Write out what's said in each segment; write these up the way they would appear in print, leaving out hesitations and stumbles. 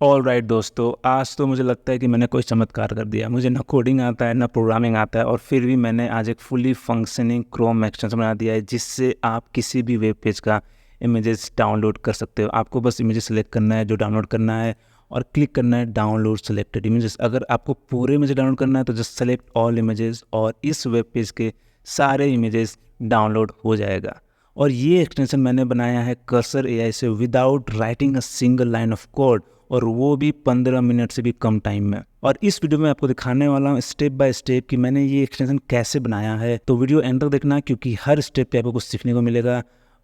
All right दोस्तों, आज तो मुझे लगता है कि मैंने कोई चमत्कार कर दिया। मुझे ना कोडिंग आता है ना प्रोग्रामिंग आता है, और फिर भी मैंने आज एक फुली फंक्शनिंग क्रोम एक्सटेंशन बना दिया है जिससे आप किसी भी वेब पेज का इमेजेस डाउनलोड कर सकते हो। आपको बस इमेजेस सेलेक्ट करना है जो डाउनलोड करना है और क्लिक करना है डाउनलोड सेलेक्टेड इमेजेस। अगर आपको पूरे इमेज डाउनलोड करना है तो जस्ट सेलेक्ट ऑल इमेजेस और इस वेब पेज के सारे इमेजेस डाउनलोड हो जाएगा। और ये एक्सटेंशन मैंने बनाया है कर्सर एआई से without writing a single line of code, और वो भी 15 मिनट से भी कम टाइम में। और इस वीडियो में आपको दिखाने वाला हूँ स्टेप बाय स्टेप कि मैंने ये एक्सटेंशन कैसे बनाया है। तो वीडियो एंड तक देखना क्योंकि हर स्टेप पे आपको कुछ सीखने को मिलेगा।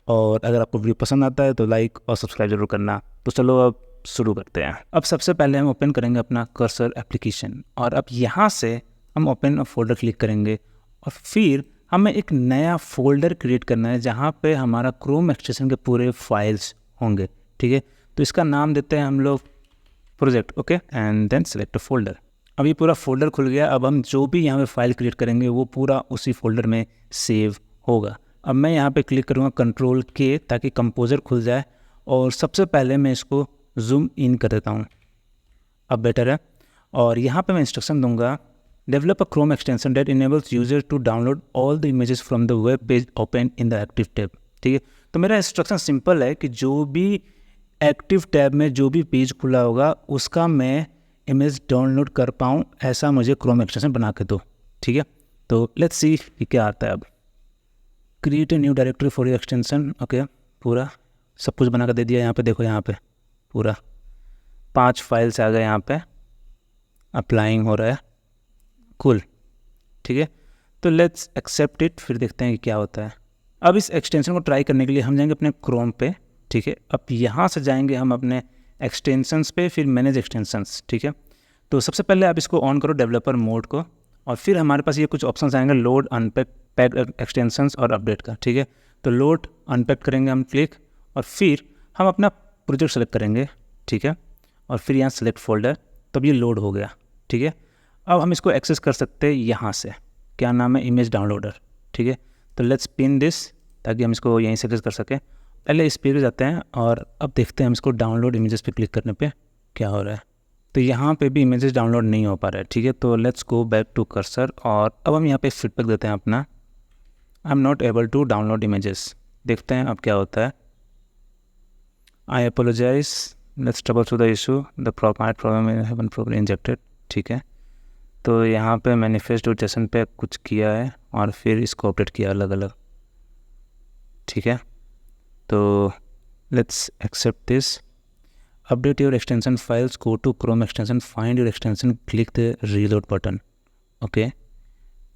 और अगर आपको वीडियो पसंद आता है तो लाइक और सब्सक्राइब जरूर करना। तो चलो अब शुरू करते हैं। अब सबसे पहले हम ओपन करेंगे अपना कर्सर एप्लीकेशन, और अब यहाँ से हम ओपन फोल्डर क्लिक करेंगे और फिर हमें एक नया फोल्डर क्रिएट करना है जहाँ पे हमारा क्रोम एक्सटेंशन के पूरे फाइल्स होंगे। ठीक है, तो इसका नाम देते हैं हम लोग project. Okay, and then select folder. अब ये पूरा फोल्डर खुल गया। अब हम जो भी यहाँ पे फाइल क्रिएट करेंगे वो पूरा उसी फोल्डर में सेव होगा। अब मैं यहाँ पे क्लिक करूँगा कंट्रोल के ताकि कंपोजर खुल जाए, और सबसे पहले मैं इसको जूम इन कर देता हूँ। अब बेटर है। और यहाँ पे मैं इंस्ट्रक्शन दूंगा develop a Chrome extension that enables user to download all the images from the web page open in the active tab. ठीक है, तो मेरा इंस्ट्रक्शन सिंपल है कि जो भी एक्टिव टैब में जो भी पेज खुला होगा उसका मैं इमेज डाउनलोड कर पाऊँ, ऐसा मुझे क्रोम एक्सटेंशन बना के दो। ठीक है, तो लेट्स सी कि क्या आता है। अब create a new directory for your extension. Okay, पूरा सब कुछ बना कर दे दिया। यहाँ पे देखो, यहाँ पे पूरा 5 फाइल्स आ गए। यहाँ पे अप्लाइंग हो रहा है। कूल, ठीक है, तो लेट्स एक्सेप्ट इट, फिर देखते हैं कि क्या होता है। अब इस एक्सटेंशन को ट्राई करने के लिए हम जाएंगे अपने क्रोम पे। ठीक है, अब यहाँ से जाएंगे हम अपने एक्सटेंशंस पे, फिर मैनेज एक्सटेंशंस। ठीक है, तो सबसे पहले आप इसको ऑन करो डेवलपर मोड को, और फिर हमारे पास ये कुछ ऑप्शंस आएंगे लोड अनपैक पैक एक्सटेंशंस और अपडेट का। ठीक है, तो लोड अनपैक करेंगे हम क्लिक, और फिर हम अपना प्रोजेक्ट सेलेक्ट करेंगे। ठीक है, और फिर यहाँ सेलेक्ट फोल्डर, तब ये लोड हो गया। ठीक है, अब हम इसको एक्सेस कर सकते हैं यहाँ से, क्या नाम है, इमेज डाउनलोडर। ठीक है, तो लेट्स पिन दिस ताकि हम इसको यहीं से एक्सेस कर सकें। पहले इस पेज पे जाते हैं और अब देखते हैं हम इसको डाउनलोड इमेजेस पे क्लिक करने पे क्या हो रहा है। तो यहाँ पे भी इमेजेस डाउनलोड नहीं हो पा रहा है। ठीक है, तो let's go back to cursor, और अब हम यहाँ पे फीडबैक देते हैं अपना, I am not able to download images. देखते हैं अब क्या होता है। I apologize, let's trouble through the issue, the problem haven problem injected. ठीक है, तो यहाँ पे मैनिफेस्ट सेशन पे कुछ किया है और फिर इसको अपडेट किया अलग अलग। ठीक है, तो let's accept this. Update your extension files, go to Chrome extension, find your extension, click the reload button. Okay,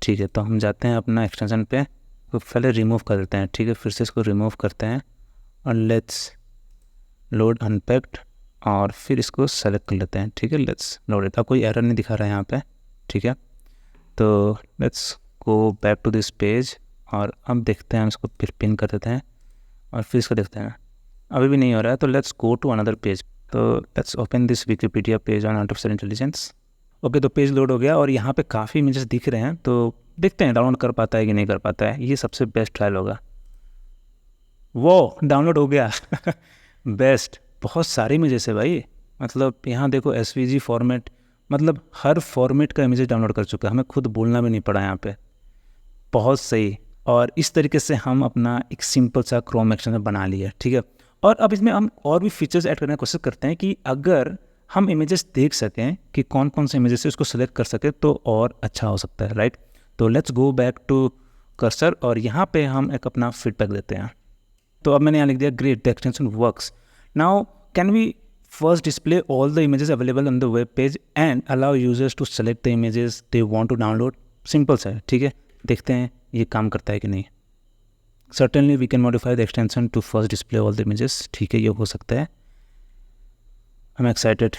ठीक है, तो हम जाते हैं अपना एक्सटेंशन पे, तो पहले रिमूव कर देते हैं। ठीक है, फिर से इसको रिमूव करते हैं और लेट्स लोड अनपैक्ड, और फिर इसको सेलेक्ट कर लेते हैं। ठीक है, लेट्स लोड इट। अब कोई एरर नहीं दिखा रहा है यहाँ पे। ठीक है, तो let's go back to this page, और अब देखते हैं हम इसको फिर पिन कर देते हैं और फिर इसको देखते हैं। अभी भी नहीं हो रहा है, तो let's go to another page. तो let's open this Wikipedia page on artificial intelligence. Okay, तो पेज लोड हो गया और यहाँ पे काफ़ी इमेजेस दिख रहे हैं, तो देखते हैं डाउनलोड कर पाता है कि नहीं कर पाता है। ये सबसे बेस्ट ट्रायल होगा। वो डाउनलोड हो गया बेस्ट, बहुत सारी इमेजेस है भाई। मतलब यहाँ देखो एसवीजी फॉर्मेट, मतलब हर फॉर्मेट का इमेजेस डाउनलोड कर चुका है, हमें खुद बोलना भी नहीं पड़ा यहाँ पे। बहुत सही। और इस तरीके से हम अपना एक सिंपल सा क्रोम एक्सटेंशन बना लिया। ठीक है, और अब इसमें हम और भी फीचर्स ऐड करने की कोशिश करते हैं कि अगर हम इमेजेस देख सकें कि कौन कौन से इमेजेस है उसको सेलेक्ट कर सकें तो और अच्छा हो सकता है, राइट। तो let's go back to cursor, और यहाँ पे हम एक अपना फीडबैक देते हैं। तो अब मैंने यहाँ लिख दिया great, the extension works now, can we first display all the images available on the web page and allow users to select the images they want to download. Simple सा है। ठीक है, देखते हैं ये काम करता है कि नहीं। Certainly we can modify the extension to first display all the images. ठीक है, ये हो सकता है। I am excited.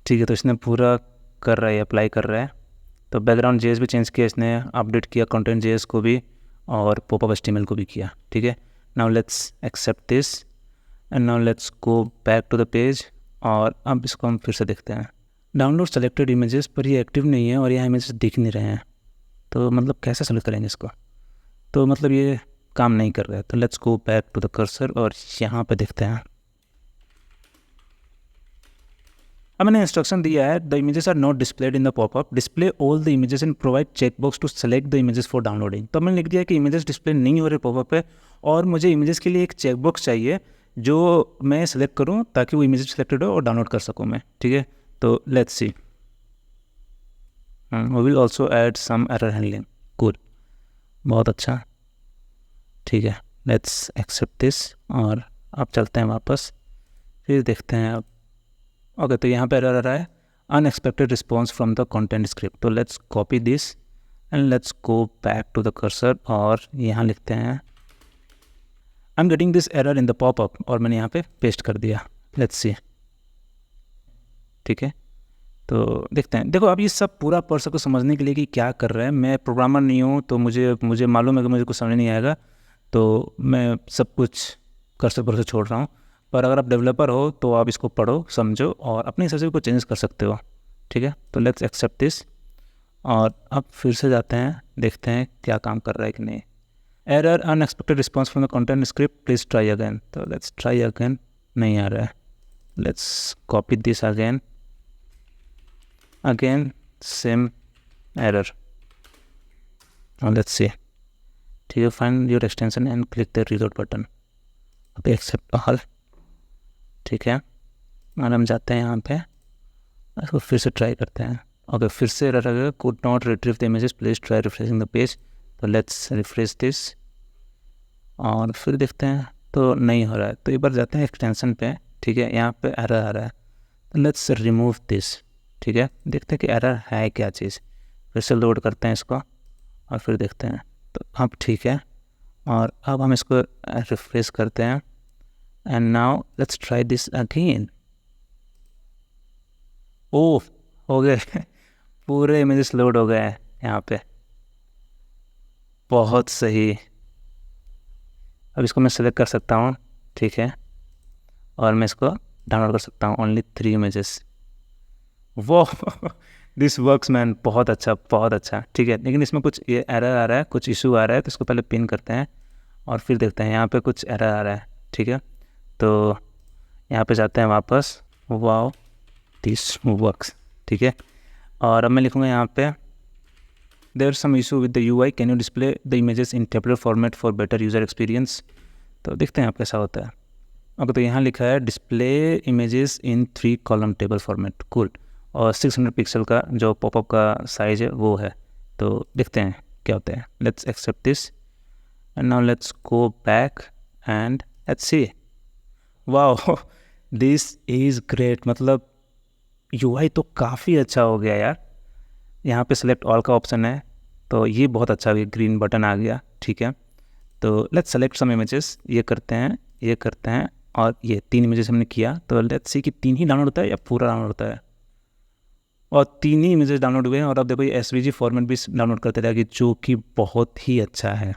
ठीक है, तो इसने पूरा कर रहा है, अप्लाई कर रहा है। तो बैकग्राउंड जेएस भी चेंज किया इसने, अपडेट किया कंटेंट जेएस को भी, और पॉपअप एचटीएमएल को भी किया। ठीक है, now let's accept this and now let's go back to the page, और अब इसको हम फिर से देखते हैं। डाउनलोड सेलेक्टेड इमेजेस पर ये एक्टिव नहीं है और यहाँ इमेजेस दिख नहीं रहे हैं, तो मतलब कैसे सेलेक्ट करेंगे इसको। तो मतलब ये काम नहीं कर रहा है। तो let's go back to the cursor और यहाँ पे देखते हैं। अब मैंने इंस्ट्रक्शन दिया है, the images are not displayed in the popup, display all the images and provide checkbox to select the images for downloading. तो मैंने लिख दिया कि इमेजेस डिस्प्ले नहीं हो रहे पॉपअप पे, और मुझे इमेजेस के लिए एक चेकबॉक्स चाहिए जो मैं सेलेक्ट करूँ ताकि वो इमेजेस सेलेक्टेड हो और डाउनलोड कर सकूँ मैं। ठीक है, तो let's see, we will also add some error handling. Cool, बहुत अच्छा। ठीक है, लेट्स एक्सेप्ट दिस, और अब चलते हैं वापस, फिर देखते हैं अब। ओके, तो यहाँ पे एरर आ रहा है, unexpected response from the content script. तो let's copy this and let's go back to the cursor, और यहाँ लिखते हैं I am getting this error in the popup, और मैंने यहाँ पे पेस्ट कर दिया। लेट्स सी, ठीक है, तो देखते हैं। देखो, अब ये सब पूरा प्रोसेस को समझने के लिए कि क्या कर रहे हैं, मैं प्रोग्रामर नहीं हूँ तो मुझे मालूम है कि मुझे कुछ समझ नहीं आएगा, तो मैं सब कुछ कर्सर पर से छोड़ रहा हूँ। पर अगर आप डेवलपर हो तो आप इसको पढ़ो, समझो, और अपने हिसाब से कुछ चेंजेस कर सकते हो। ठीक है, तो लेट्स एक्सेप्ट दिस, और अब फिर से जाते हैं, देखते हैं क्या काम कर रहा है कि नहीं। Error unexpected response from the content script, please try again. तो लेट्स ट्राई अगेन, नहीं आ रहा है। Let's copy this again same error, और लेट्स सी। ठीक है, find your extension and click the reload button. Okay, accept all. ठीक है, और हम जाते हैं यहाँ पे, इसको फिर से ट्राई करते हैं। ओके, फिर से एरर आ गया, could not retrieve the images, please try refreshing the page. तो लेट्स रिफ्रेश दिस, और फिर देखते हैं, तो नहीं हो रहा है। तो एक बार जाते हैं एक्सटेंशन पे। ठीक है, यहाँ पे एरर आ रहा है, तो लेट्स रिमूव दिस। ठीक है, देखते हैं कि एरर है क्या चीज़। फिर से लोड करते हैं इसको, और फिर देखते हैं, तो अब ठीक है। और अब हम इसको रिफ्रेश करते हैं, and now let's try this again. Oh, हो गए पूरे इमेजेस लोड हो गए हैं यहाँ पे, बहुत सही। अब इसको मैं सेलेक्ट कर सकता हूँ, ठीक है, और मैं इसको डाउनलोड कर सकता हूँ, ओनली 3 इमेजेस। वो दिस वर्क्स मैन, बहुत अच्छा, बहुत अच्छा। ठीक है, लेकिन इसमें कुछ ये एरर आ रहा है, कुछ इशू आ रहा है, तो इसको पहले पिन करते हैं और फिर देखते हैं। यहाँ पे कुछ एरर आ रहा है, ठीक है, तो यहाँ पे जाते हैं वापस। वाओ, दिस वर्क्स, ठीक है। और अब मैं लिखूँगा यहाँ पे, there some issue with the UI, can you display the images in tabular format for better user experience. तो देखते हैं आप कैसा होता है। ओके, तो यहाँ लिखा है display images in 3 column table format. Cool, और 600 पिक्सल का जो पॉपअप का साइज़ है वो है। तो देखते हैं क्या होता है। Let's accept this, and now let's go back and let's see. Wow, this is great. मतलब UI तो काफ़ी अच्छा हो गया यार। यहाँ पे सेलेक्ट ऑल का ऑप्शन है, तो ये बहुत अच्छा, ये ग्रीन बटन आ गया, ठीक है। तो लेट्स सेलेक्ट सम इमेजेस, ये करते हैं, ये करते हैं, और ये 3 इमेजेस हमने किया। तो लेट्स सी कि 3 ही डाउनलोड होता है या पूरा डाउनलोड होता है। और 3 ही इमेजेस डाउनलोड हुए हैं, और अब देखो ये SVG फॉर्मेट भी डाउनलोड करते रहेगी, जो कि बहुत ही अच्छा है।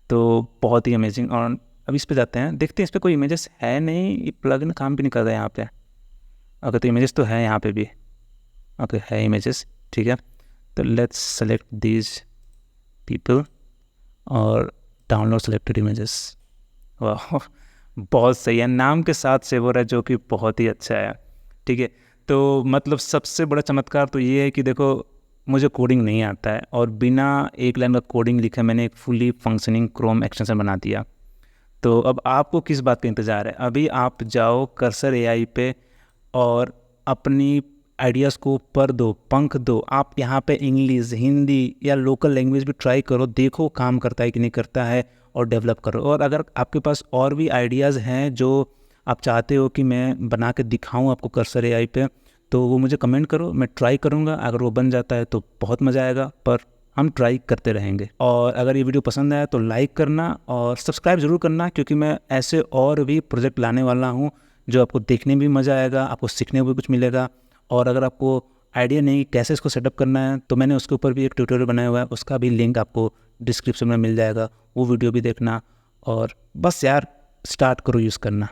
तो बहुत ही अमेजिंग। और अब इस पे जाते हैं, देखते हैं इस पर कोई इमेजेस है नहीं, ये प्लगइन काम भी नहीं कर रहा है यहाँ पे। ओके, तो इमेजेस तो है यहाँ पे भी। ओके, है इमेजेस, ठीक है। तो लेट्स सेलेक्ट दीज पीपल और डाउनलोड सेलेक्टेड इमेजेस। वाह, बहुत सही है, नाम के साथ सेव हो रहा है, जो कि बहुत ही अच्छा है, ठीक है। तो मतलब सबसे बड़ा चमत्कार तो ये है कि देखो, मुझे कोडिंग नहीं आता है, और बिना एक लाइन का कोडिंग लिखे मैंने एक फुली फंक्शनिंग क्रोम एक्सटेंशन बना दिया। तो अब आपको किस बात का इंतज़ार है? अभी आप जाओ कर्सर AI पे और अपनी आइडियाज़ को पर दो, पंख दो। आप यहाँ पे इंग्लिश, हिंदी या लोकल लैंग्वेज भी ट्राई करो, देखो काम करता है कि नहीं करता है, और डेवलप करो। और अगर आपके पास और भी आइडियाज़ हैं जो आप चाहते हो कि मैं बना के दिखाऊं आपको कर्सर AI पे, तो वो मुझे कमेंट करो, मैं ट्राई करूँगा। अगर वो बन जाता है तो बहुत मज़ा आएगा, पर हम ट्राई करते रहेंगे। और अगर ये वीडियो पसंद आया तो लाइक करना और सब्सक्राइब ज़रूर करना, क्योंकि मैं ऐसे और भी प्रोजेक्ट लाने वाला हूँ जो आपको देखने में भी मज़ा आएगा, आपको सीखने को भी कुछ मिलेगा। और अगर आपको आइडिया नहीं कैसे इसको सेटअप करना है, तो मैंने उसके ऊपर भी एक ट्यूटोरियल बनाया हुआ है, उसका भी लिंक आपको डिस्क्रिप्शन में मिल जाएगा, वो वीडियो भी देखना। और बस यार, स्टार्ट करो यूज़ करना।